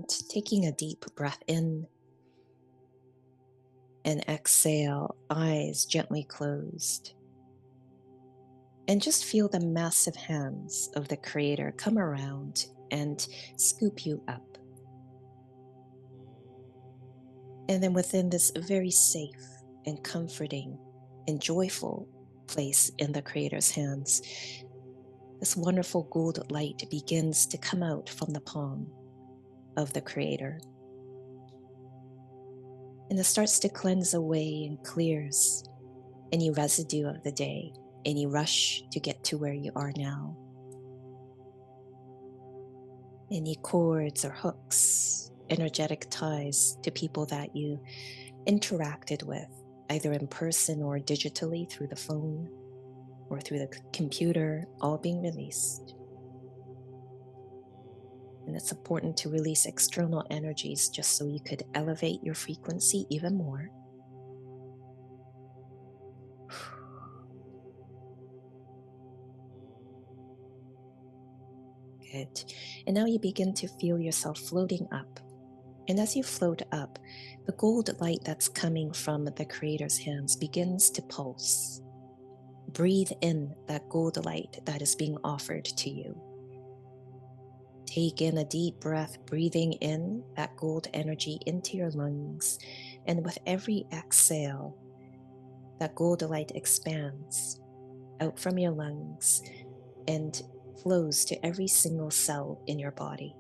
taking a deep breath in and exhale, eyes gently closed. And just feel the massive hands of the Creator come around and scoop you up. And then within this very safe and comforting and joyful place in the Creator's hands, this wonderful gold light begins to come out from the palm of the Creator. And it starts to cleanse away and clears any residue of the day, any rush to get to where you are now, any cords or hooks, energetic ties to people that you interacted with, either in person or digitally through the phone or through the computer, all being released. And it's important to release external energies just so you could elevate your frequency even more. Good. And now you begin to feel yourself floating up. And as you float up, the gold light that's coming from the Creator's hands begins to pulse. Breathe in that gold light that is being offered to you. Take in a deep breath, breathing in that gold energy into your lungs. And with every exhale, that gold light expands out from your lungs and flows to every single cell in your body.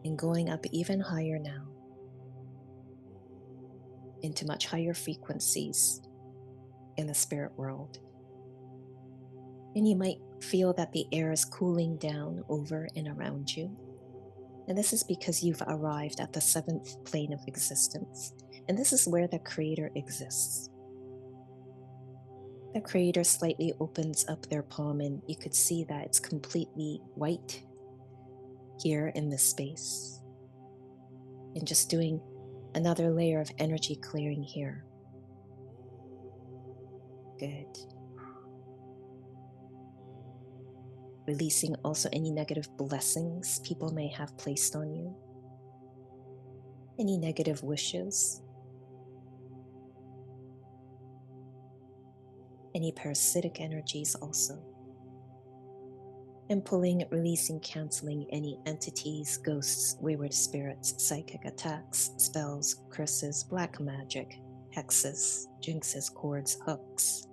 And going up even higher now, into much higher frequencies in the spirit world. And you might feel that the air is cooling down over and around you. And this is because you've arrived at the 7th plane of existence. And this is where the Creator exists. The Creator slightly opens up their palm, and you could see that it's completely white here in this space. And just doing another layer of energy clearing here. Good. Releasing also any negative blessings people may have placed on you, any negative wishes, any parasitic energies also. And pulling, releasing, canceling any entities, ghosts, wayward spirits, psychic attacks, spells, curses, black magic, hexes, jinxes, cords, hooks.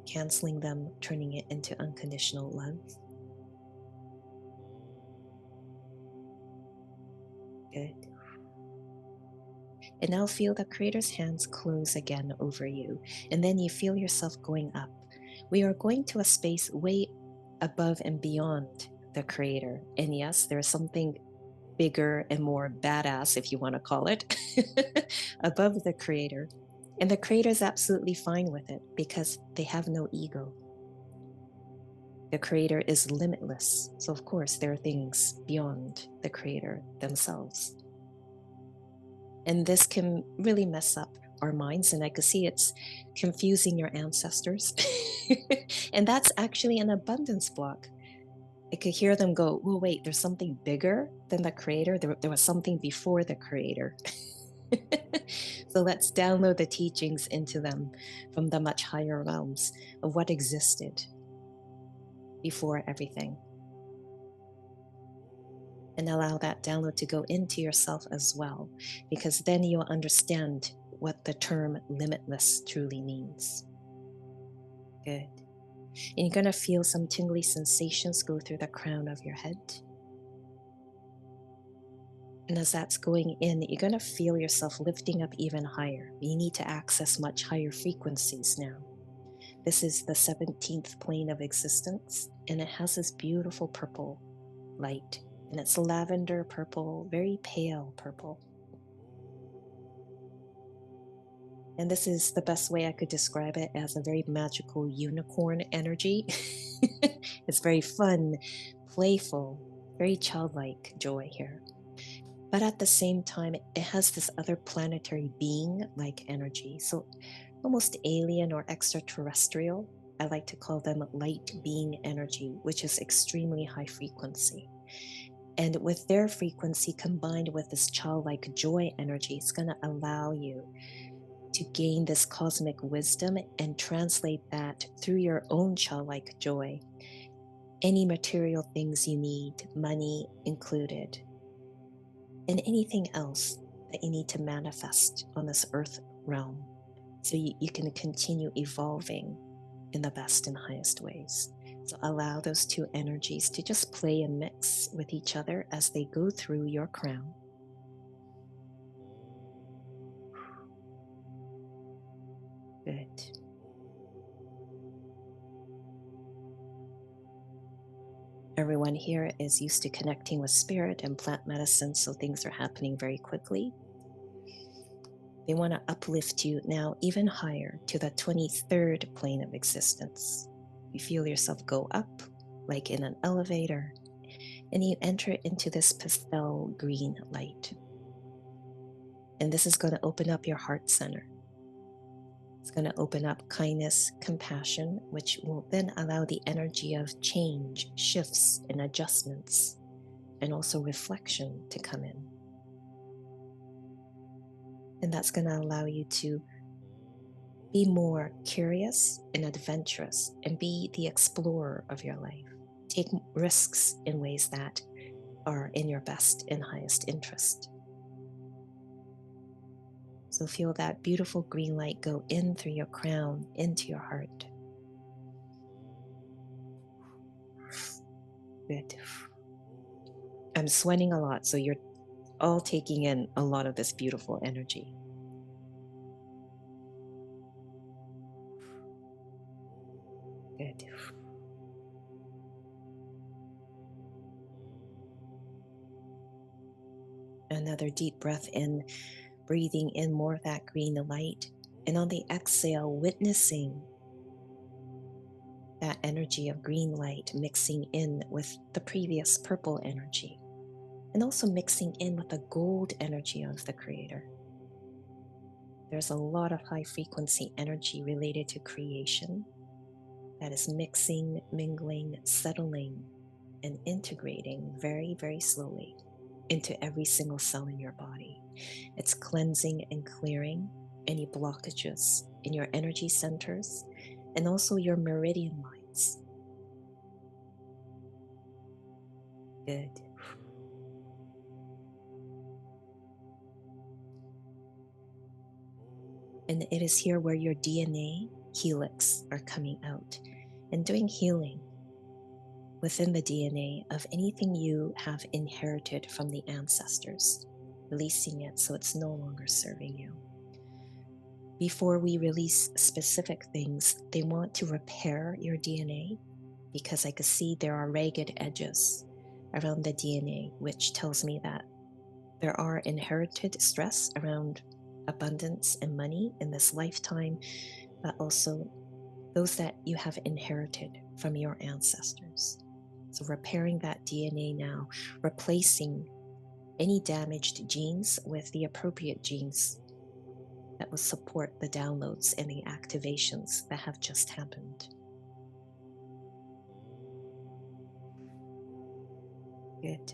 Canceling them, turning it into unconditional love. Good. And now feel the Creator's hands close again over you. And then you feel yourself going up. We are going to a space way above and beyond the Creator. And yes, there's something bigger and more badass, if you want to call it, above the Creator. And the Creator is absolutely fine with it because they have no ego. The Creator is limitless. So, of course, there are things beyond the Creator themselves. And this can really mess up our minds. And I could see it's confusing your ancestors. And that's actually an abundance block. I could hear them go, well, wait, there's something bigger than the Creator. There was something before the Creator. So let's download the teachings into them from the much higher realms of what existed before everything. And allow that download to go into yourself as well, because then you'll understand what the term limitless truly means. Good. And you're going to feel some tingly sensations go through the crown of your head. And as that's going in, you're going to feel yourself lifting up even higher. You need to access much higher frequencies now. This is the 17th plane of existence, and it has this beautiful purple light. And it's lavender purple, very pale purple. And this is the best way I could describe it, as a very magical unicorn energy. It's very fun, playful, very childlike joy here. But at the same time, it has this other planetary being-like energy. So almost alien or extraterrestrial. I like to call them light being energy, which is extremely high frequency. And with their frequency combined with this childlike joy energy, it's going to allow you to gain this cosmic wisdom and translate that through your own childlike joy. Any material things you need, money included, and anything else that you need to manifest on this earth realm, so you can continue evolving in the best and highest ways. So allow those two energies to just play and mix with each other as they go through your crown. Good. Everyone here is used to connecting with spirit and plant medicine, so things are happening very quickly. They want to uplift you now even higher to the 23rd plane of existence. You feel yourself go up like in an elevator, and you enter into this pastel green light. And this is going to open up your heart center. It's going to open up kindness, compassion, which will then allow the energy of change, shifts, and adjustments, and also reflection to come in. And that's going to allow you to be more curious and adventurous and be the explorer of your life. Take risks in ways that are in your best and highest interest. So feel that beautiful green light go in through your crown, into your heart. Good. I'm sweating a lot, so you're all taking in a lot of this beautiful energy. Good. Another deep breath in, breathing in more of that green light. And on the exhale, witnessing that energy of green light mixing in with the previous purple energy, and also mixing in with the gold energy of the Creator. There's a lot of high frequency energy related to creation that is mixing, mingling, settling, and integrating very, very slowly into every single cell in your body. It's cleansing and clearing any blockages in your energy centers and also your meridian lines. Good. And it is here where your DNA helix are coming out and doing healing within the DNA of anything you have inherited from the ancestors, releasing it so it's no longer serving you. Before we release specific things, they want to repair your DNA because I could see there are ragged edges around the DNA, which tells me that there are inherited stress around abundance and money in this lifetime, but also those that you have inherited from your ancestors. So repairing that DNA now, replacing any damaged genes with the appropriate genes that will support the downloads and the activations that have just happened. Good.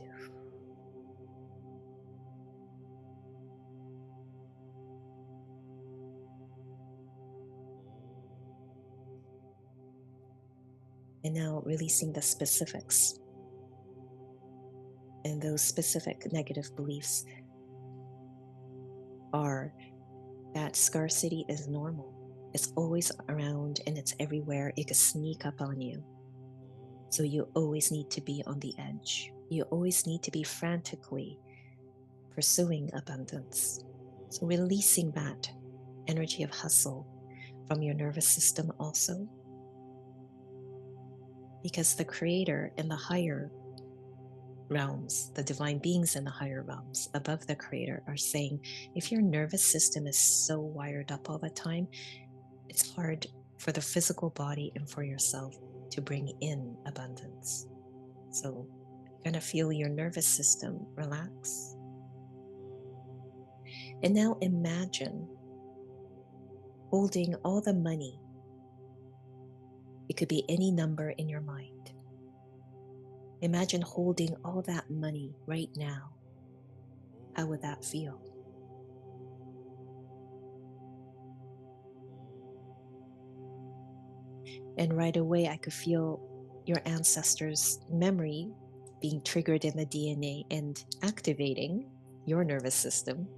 And now releasing the specifics. And those specific negative beliefs are that scarcity is normal. It's always around and it's everywhere. It can sneak up on you. So you always need to be on the edge. You always need to be frantically pursuing abundance. So releasing that energy of hustle from your nervous system also. Because the Creator in the higher realms, the divine beings in the higher realms above the Creator are saying, if your nervous system is so wired up all the time, it's hard for the physical body and for yourself to bring in abundance. So you're going to feel your nervous system relax. And now imagine holding all the money It could be any number in your mind. Imagine holding all that money right now. How would that feel? And right away, I could feel your ancestors' memory being triggered in the DNA and activating your nervous system.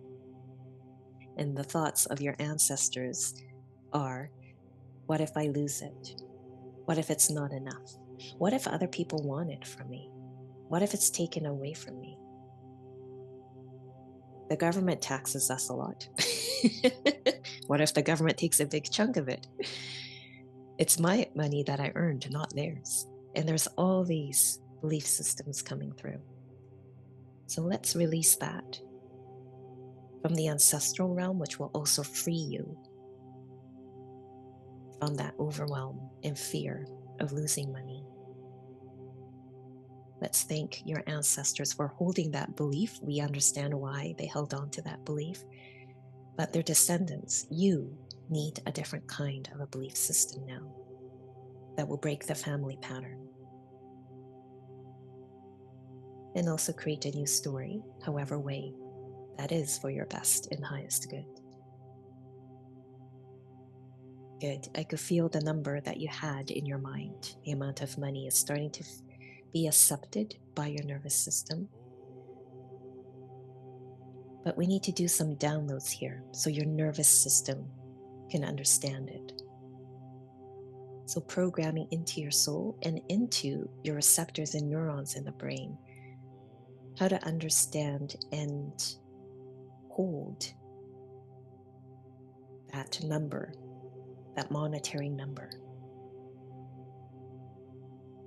And the thoughts of your ancestors are, what if I lose it? What if it's not enough? What if other people want it from me? What if it's taken away from me? The government taxes us a lot. What if the government takes a big chunk of it? It's my money that I earned, not theirs. And there's all these belief systems coming through. So let's release that from the ancestral realm, which will also free you from that overwhelm and fear of losing money. Let's thank your ancestors for holding that belief. We understand why they held on to that belief. But their descendants, you need a different kind of a belief system now that will break the family pattern. And also create a new story, however way that is for your best and highest good. Good. I could feel the number that you had in your mind. The amount of money is starting to be accepted by your nervous system. But we need to do some downloads here so your nervous system can understand it. So programming into your soul and into your receptors and neurons in the brain, how to understand and hold that number, that monetary number.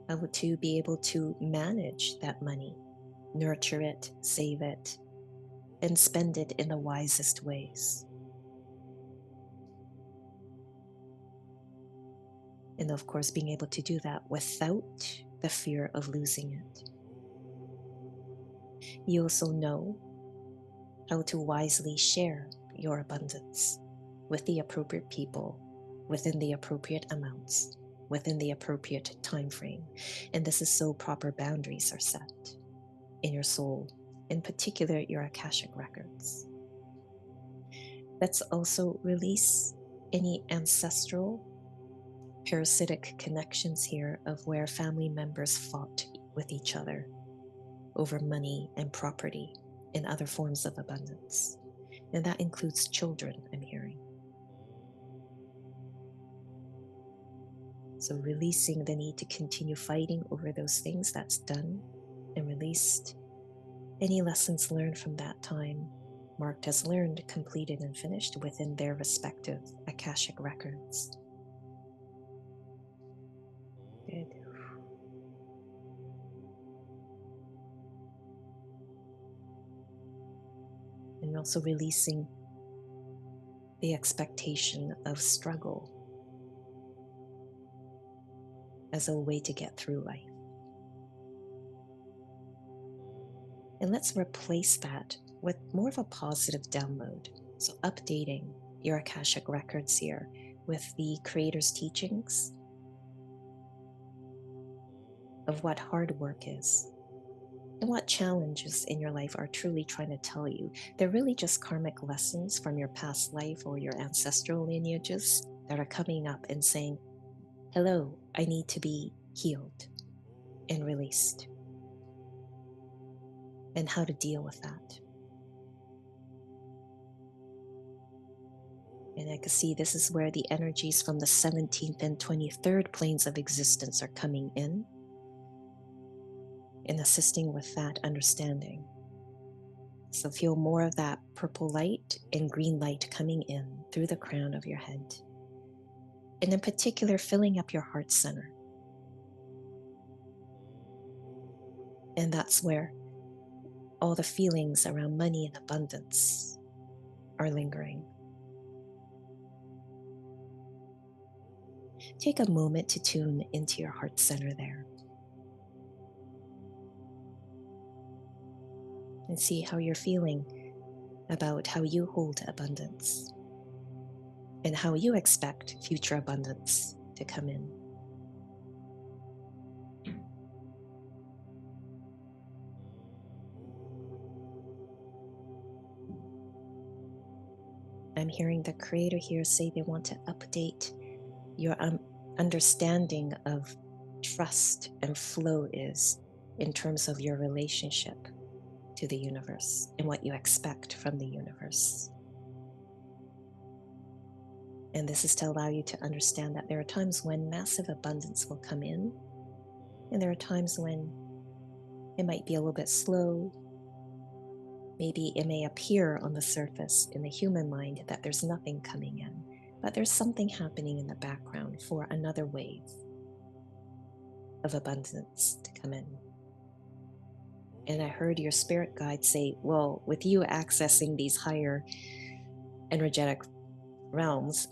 How to be able to manage that money, nurture it, save it, and spend it in the wisest ways. And of course, being able to do that without the fear of losing it. You also know how to wisely share your abundance with the appropriate people, within the appropriate amounts, within the appropriate time frame. And this is so proper boundaries are set in your soul, in particular your Akashic records. Let's also release any ancestral parasitic connections here of where family members fought with each other over money and property and other forms of abundance. And that includes children, I'm hearing. So releasing the need to continue fighting over those things, that's done and released. Any lessons learned from that time, marked as learned, completed, and finished within their respective Akashic records. Good. And also releasing the expectation of struggle as a way to get through life. And let's replace that with more of a positive download. So updating your Akashic records here with the Creator's teachings of what hard work is and what challenges in your life are truly trying to tell you. They're really just karmic lessons from your past life or your ancestral lineages that are coming up and saying, hello, I need to be healed and released, and how to deal with that. And I can see this is where the energies from the 17th and 23rd planes of existence are coming in and assisting with that understanding. So feel more of that purple light and green light coming in through the crown of your head. And in particular, filling up your heart center. And that's where all the feelings around money and abundance are lingering. Take a moment to tune into your heart center there. And see how you're feeling about how you hold abundance and how you expect future abundance to come in. I'm hearing the Creator here say they want to update your understanding of trust and flow is in terms of your relationship to the universe and what you expect from the universe. And this is to allow you to understand that there are times when massive abundance will come in, and there are times when it might be a little bit slow. Maybe it may appear on the surface in the human mind that there's nothing coming in, but there's something happening in the background for another wave of abundance to come in. And I heard your spirit guide say, well, with you accessing these higher energetic realms,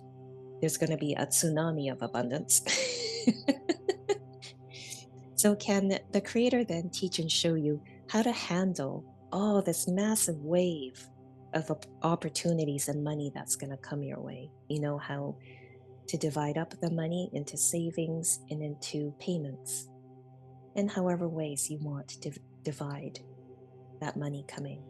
there's going to be a tsunami of abundance. So can the Creator then teach and show you how to handle all this massive wave of opportunities and money that's going to come your way? You know how to divide up the money into savings and into payments, in however ways you want to divide that money coming.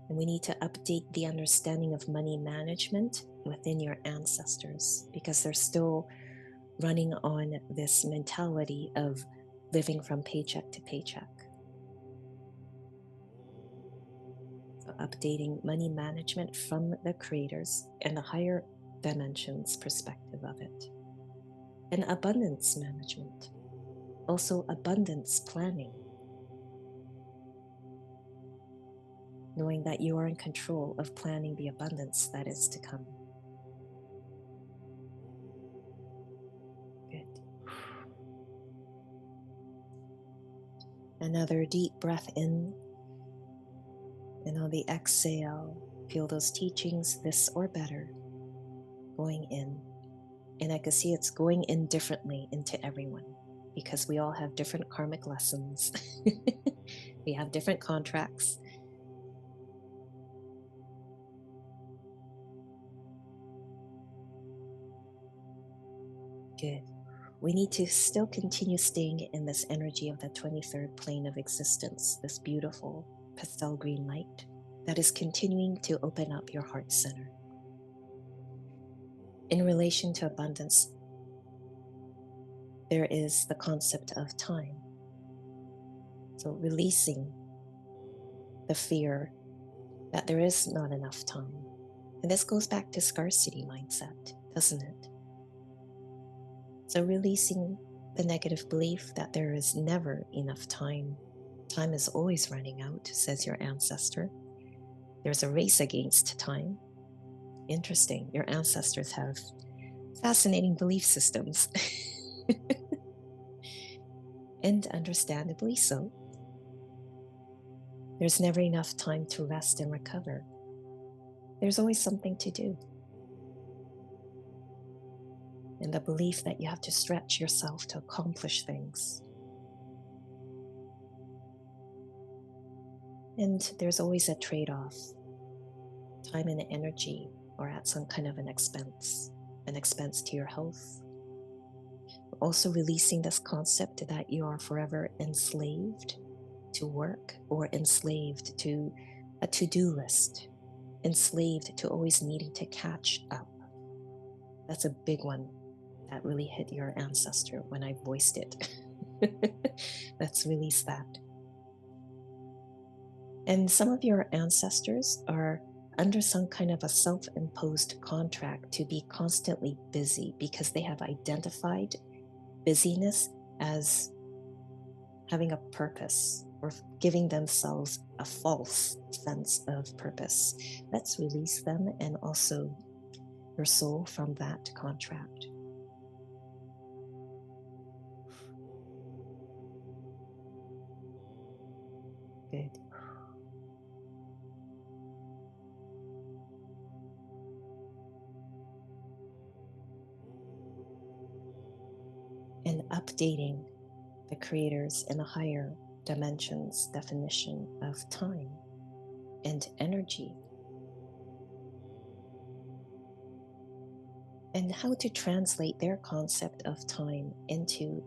And we need to update the understanding of money management within your ancestors, because they're still running on this mentality of living from paycheck to paycheck. So updating money management from the Creators and the higher dimensions perspective of it. And abundance management, also abundance planning, knowing that you are in control of planning the abundance that is to come. Good. Another deep breath in, and on the exhale, feel those teachings, this or better, going in. And I can see it's going in differently into everyone, because we all have different karmic lessons. We have different contracts. Good. We need to still continue staying in this energy of the 23rd plane of existence, this beautiful pastel green light that is continuing to open up your heart center. In relation to abundance, there is the concept of time. So releasing the fear that there is not enough time. And this goes back to scarcity mindset, doesn't it? So releasing the negative belief that there is never enough time. Time is always running out, says your ancestor. There's a race against time. Interesting. Your ancestors have fascinating belief systems. And understandably so. There's never enough time to rest and recover. There's always something to do. And the belief that you have to stretch yourself to accomplish things. And there's always a trade-off, time and energy, or at some kind of an expense to your health. Also releasing this concept that you are forever enslaved to work, or enslaved to a to-do list, enslaved to always needing to catch up. That's a big one that really hit your ancestor when I voiced it. Let's release that. And some of your ancestors are under some kind of a self-imposed contract to be constantly busy, because they have identified busyness as having a purpose, or giving themselves a false sense of purpose. Let's release them, and also your soul, from that contract. Good. And updating the Creator's and the higher dimensions definition of time and energy, and how to translate their concept of time into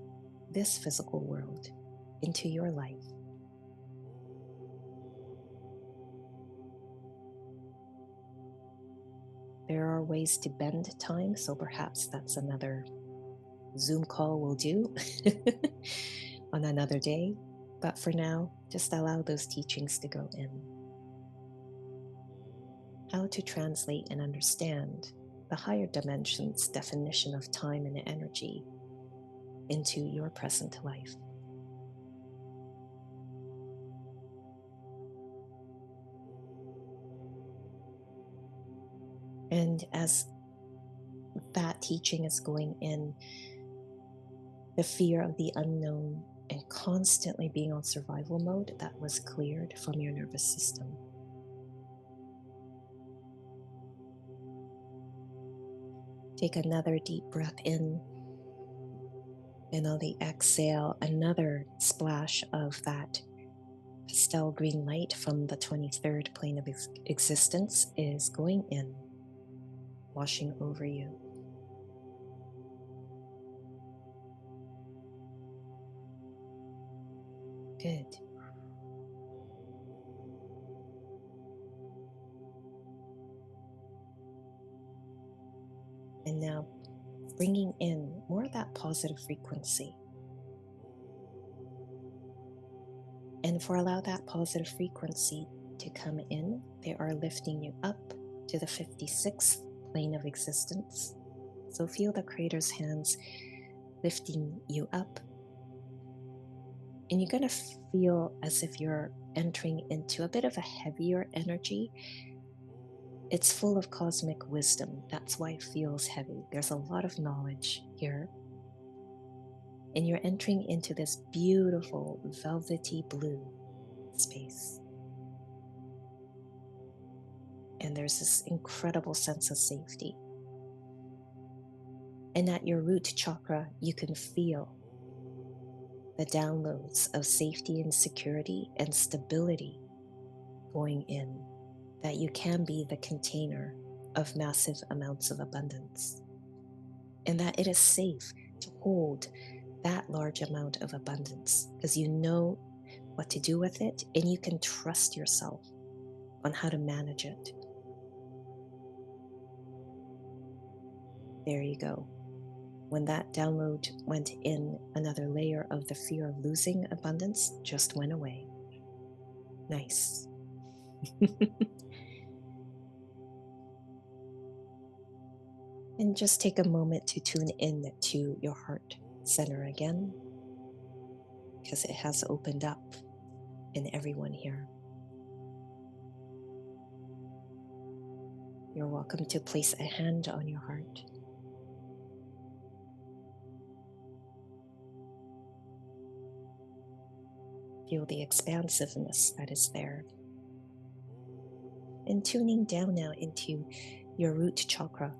this physical world, into your life. There are ways to bend time, so perhaps that's another Zoom call we'll do on another day. But for now, just allow those teachings to go in. How to translate and understand the higher dimensions definition of time and energy into your present life. And as that teaching is going in, the fear of the unknown and constantly being on survival mode, that was cleared from your nervous system. Take another deep breath in, and on the exhale, another splash of that pastel green light from the 23rd plane of existence is going in, washing over you. Good. And now bringing in more of that positive frequency. And for allow that positive frequency to come in, they are lifting you up to the 56th plane of existence. So feel the Creator's hands lifting you up. And you're going to feel as if you're entering into a bit of a heavier energy. It's full of cosmic wisdom. That's why it feels heavy. There's a lot of knowledge here. And you're entering into this beautiful velvety blue space. And there's this incredible sense of safety. And at your root chakra, you can feel the downloads of safety and security and stability going in, that you can be the container of massive amounts of abundance, and that it is safe to hold that large amount of abundance because you know what to do with it and you can trust yourself on how to manage it. There you go. When that download went in, another layer of the fear of losing abundance just went away. Nice. And just take a moment to tune in to your heart center again, because it has opened up in everyone here. You're welcome to place a hand on your heart. Feel the expansiveness that is there. And tuning down now into your root chakra,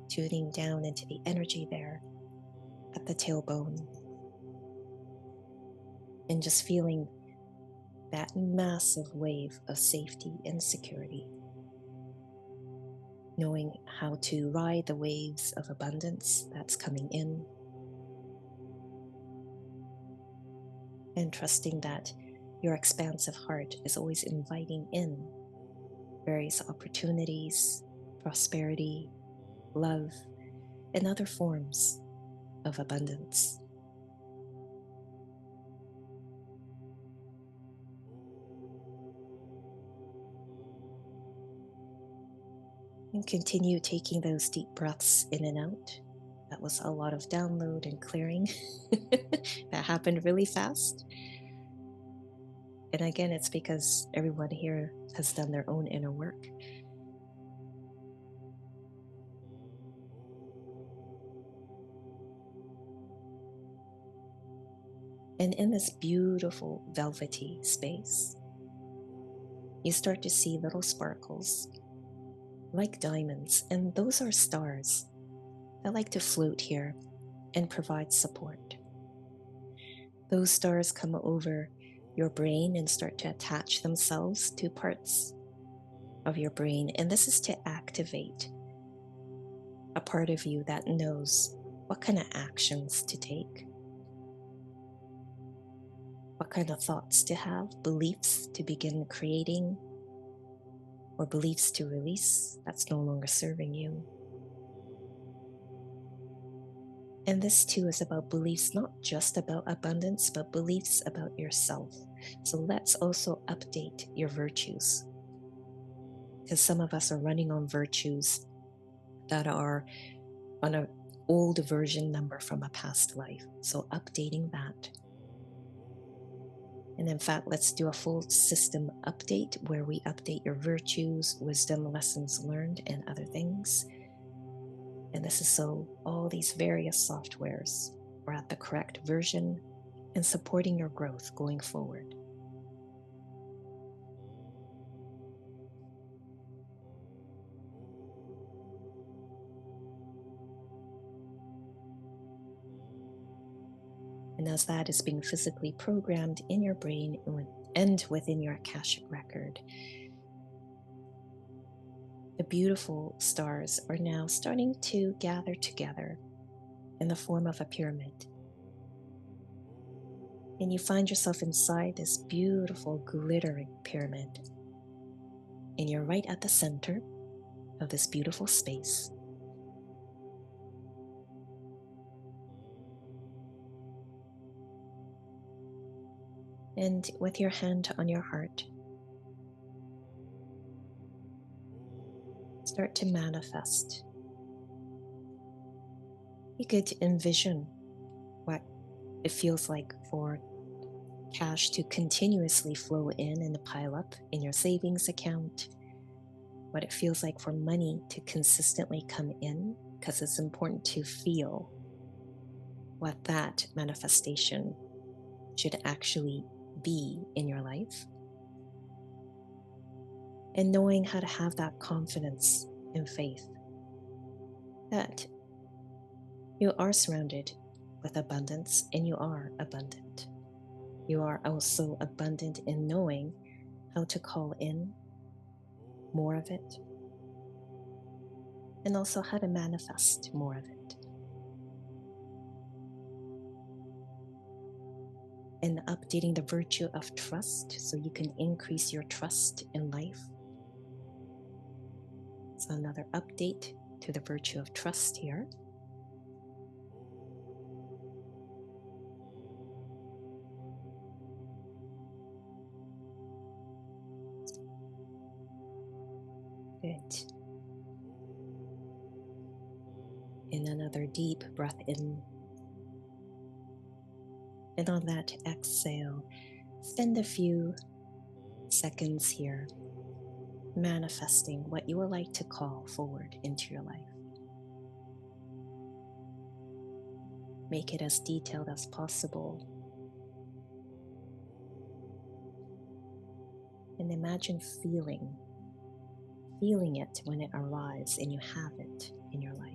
tuning down into the energy there at the tailbone, and just feeling that massive wave of safety and security, knowing how to ride the waves of abundance that's coming in, and trusting that your expansive heart is always inviting in various opportunities, prosperity, love, and other forms of abundance. And continue taking those deep breaths in and out. That was a lot of download and clearing that happened really fast. And again, it's because everyone here has done their own inner work. And in this beautiful velvety space, you start to see little sparkles like diamonds, and those are stars that like to float here and provide support. Those stars come over your brain and start to attach themselves to parts of your brain, and this is to activate a part of you that knows what kind of actions to take, what kind of thoughts to have, beliefs to begin creating, or beliefs to release that's no longer serving you. And this too is about beliefs, not just about abundance, but beliefs about yourself. So let's also update your virtues, because some of us are running on virtues that are on an old version number from a past life. So updating that. And in fact, let's do a full system update where we update your virtues, wisdom, lessons learned, and other things. And this is so all these various softwares are at the correct version and supporting your growth going forward. And as that is being physically programmed in your brain and within your Akashic record, the beautiful stars are now starting to gather together in the form of a pyramid. And you find yourself inside this beautiful glittering pyramid. And you're right at the center of this beautiful space. And with your hand on your heart, start to manifest. You could envision what it feels like for cash to continuously flow in and pile up in your savings account, what it feels like for money to consistently come in, because it's important to feel what that manifestation should actually be in your life. And knowing how to have that confidence and faith that you are surrounded with abundance and you are abundant. You are also abundant in knowing how to call in more of it and also how to manifest more of it. And updating the virtue of trust so you can increase your trust in life. So another update to the virtue of trust here. Good. And another deep breath in. And on that exhale, spend a few seconds here manifesting what you would like to call forward into your life. Make it as detailed as possible. And imagine feeling it when it arrives and you have it in your life.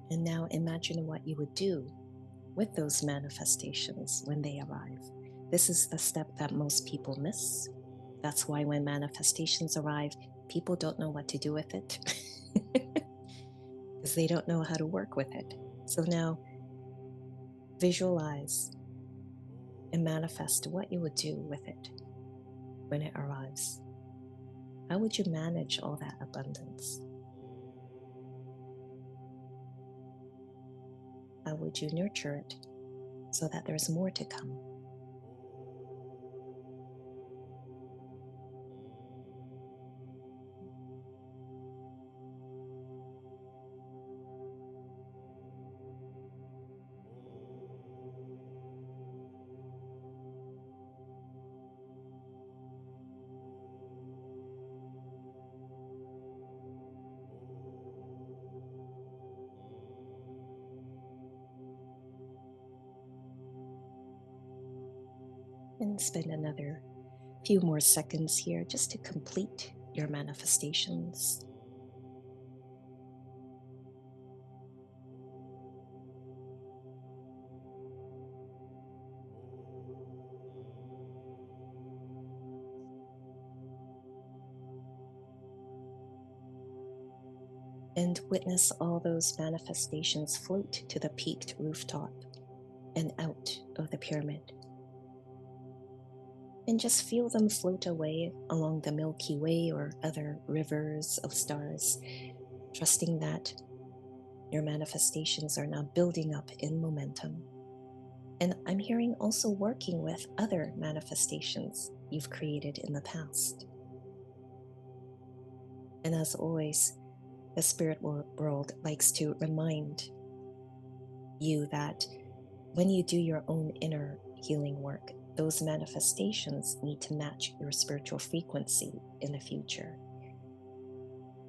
And now imagine what you would do with those manifestations when they arrive. This is the step that most people miss. That's why when manifestations arrive, people don't know what to do with it because they don't know how to work with it. So now visualize and manifest what you would do with it when it arrives. How would you manage all that abundance? How would you nurture it so that there's more to come? And spend another few more seconds here just to complete your manifestations. And witness all those manifestations float to the peaked rooftop and out of the pyramid. And just feel them float away along the Milky Way or other rivers of stars, trusting that your manifestations are now building up in momentum. And I'm hearing also working with other manifestations you've created in the past. And as always, the spirit world likes to remind you that when you do your own inner healing work, those manifestations need to match your spiritual frequency in the future.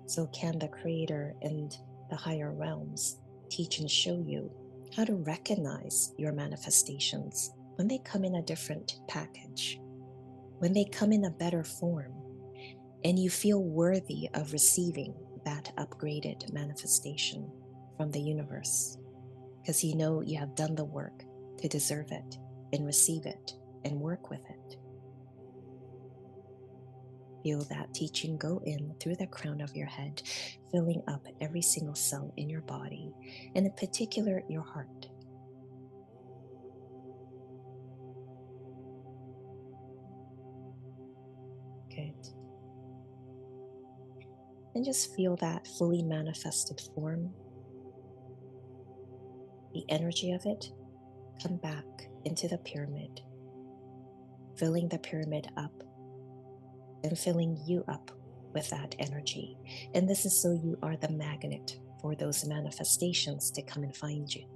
So can the Creator and the higher realms teach and show you how to recognize your manifestations when they come in a different package, when they come in a better form, and you feel worthy of receiving that upgraded manifestation from the universe, because you know you have done the work to deserve it and receive it and work with it. Feel that teaching go in through the crown of your head, filling up every single cell in your body, and in particular your heart. Good. And just feel that fully manifested form, the energy of it, come back into the pyramid, filling the pyramid up and filling you up with that energy. And this is so you are the magnet for those manifestations to come and find you.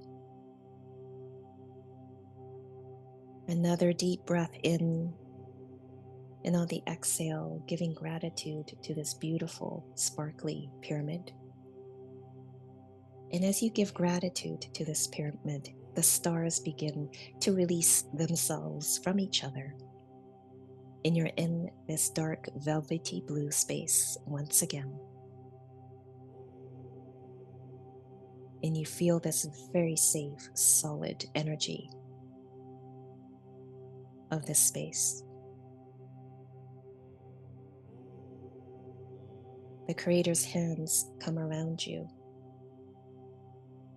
Another deep breath in, and on the exhale, giving gratitude to this beautiful, sparkly pyramid. And as you give gratitude to this pyramid, the stars begin to release themselves from each other. And you're in this dark, velvety blue space once again. And you feel this very safe, solid energy of this space. The Creator's hands come around you,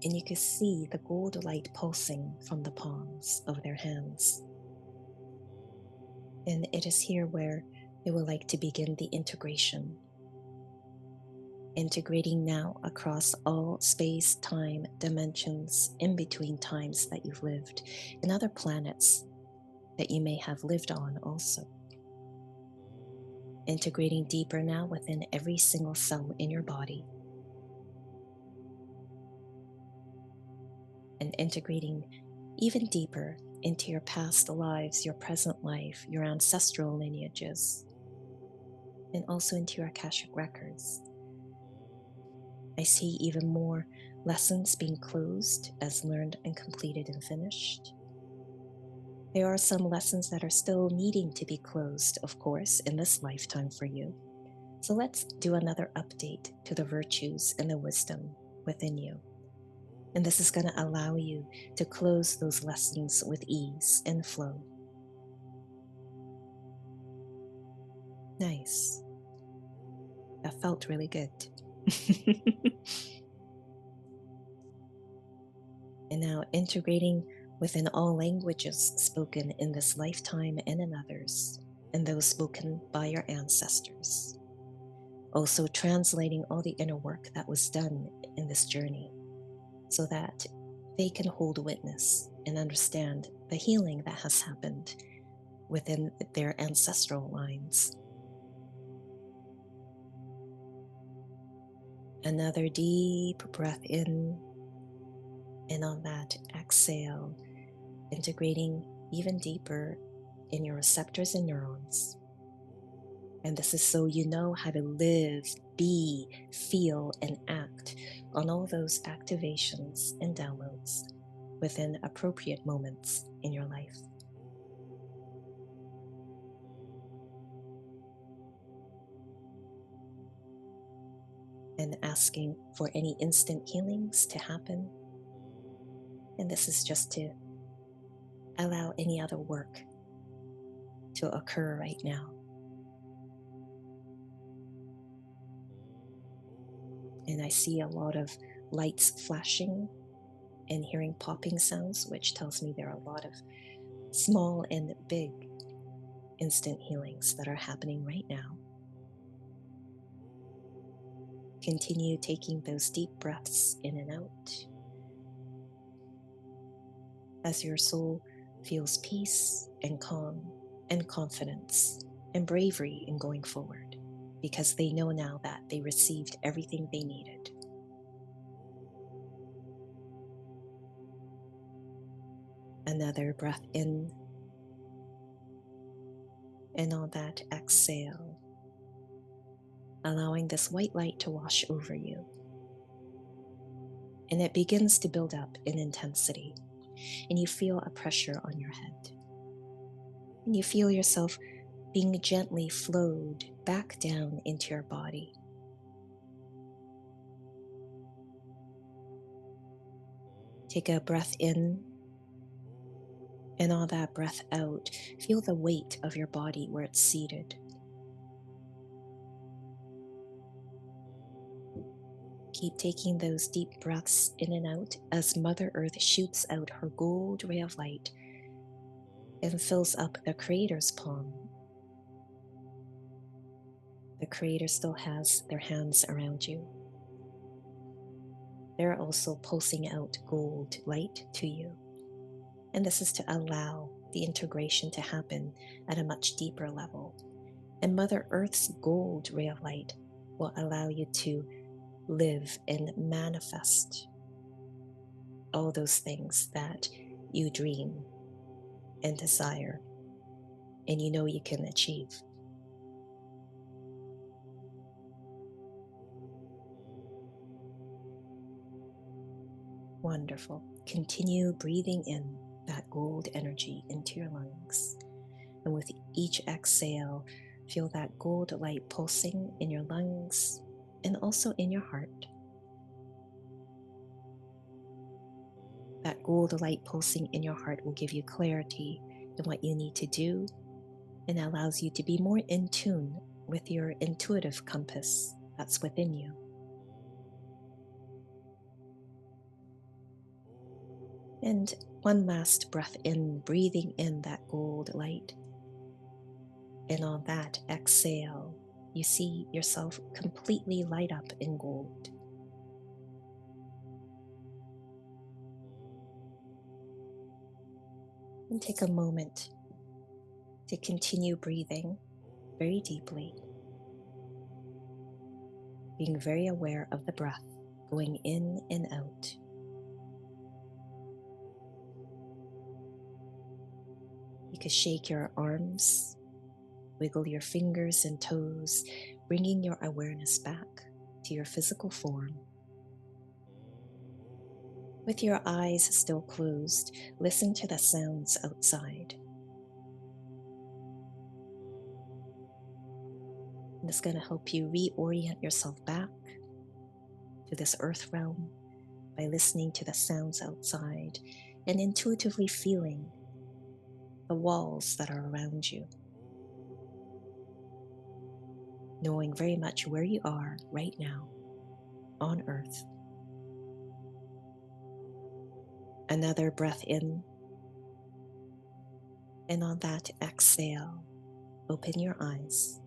and you can see the gold light pulsing from the palms of their hands. And it is here where they would like to begin the integration. Integrating now across all space, time, dimensions, in between times that you've lived, and other planets that you may have lived on also. Integrating deeper now within every single cell in your body. And integrating even deeper into your past lives, your present life, your ancestral lineages, and also into your Akashic records. I see even more lessons being closed as learned and completed and finished. There are some lessons that are still needing to be closed, of course, in this lifetime for you. So let's do another update to the virtues and the wisdom within you. And this is going to allow you to close those lessons with ease and flow. Nice. That felt really good. And now integrating within all languages spoken in this lifetime and in others, and those spoken by your ancestors. Also translating all the inner work that was done in this journey so that they can hold witness and understand the healing that has happened within their ancestral lines. Another deep breath in, and on that exhale, integrating even deeper in your receptors and neurons. And this is so you know how to live, be, feel, and act on all those activations and downloads within appropriate moments in your life. and asking for any instant healings to happen. And this is just to allow any other work to occur right now. And I see a lot of lights flashing and hearing popping sounds, which tells me there are a lot of small and big instant healings that are happening right now. Continue taking those deep breaths in and out as your soul feels peace and calm and confidence and bravery in going forward, because they know now that they received everything they needed. Another breath in, and on that exhale, allowing this white light to wash over you. And it begins to build up in intensity, and you feel a pressure on your head. And you feel yourself being gently flowed back down into your body. Take a breath in, and on that breath out, feel the weight of your body where it's seated. Keep taking those deep breaths in and out as Mother Earth shoots out her gold ray of light and fills up the Creator's palm. The Creator still has their hands around you. They're also pulsing out gold light to you. And this is to allow the integration to happen at a much deeper level. And Mother Earth's gold ray of light will allow you to live and manifest all those things that you dream and desire, and you know you can achieve. Wonderful. Continue breathing in that gold energy into your lungs. And with each exhale, feel that gold light pulsing in your lungs and also in your heart. That gold light pulsing in your heart will give you clarity in what you need to do and allows you to be more in tune with your intuitive compass that's within you. And one last breath in, breathing in that gold light. And on that exhale, you see yourself completely light up in gold. And take a moment to continue breathing very deeply, being very aware of the breath going in and out. You can shake your arms, wiggle your fingers and toes, bringing your awareness back to your physical form. With your eyes still closed, listen to the sounds outside. And it's going to help you reorient yourself back to this earth realm by listening to the sounds outside and intuitively feeling the walls that are around you, knowing very much where you are right now on earth. Another breath in, and on that exhale, open your eyes.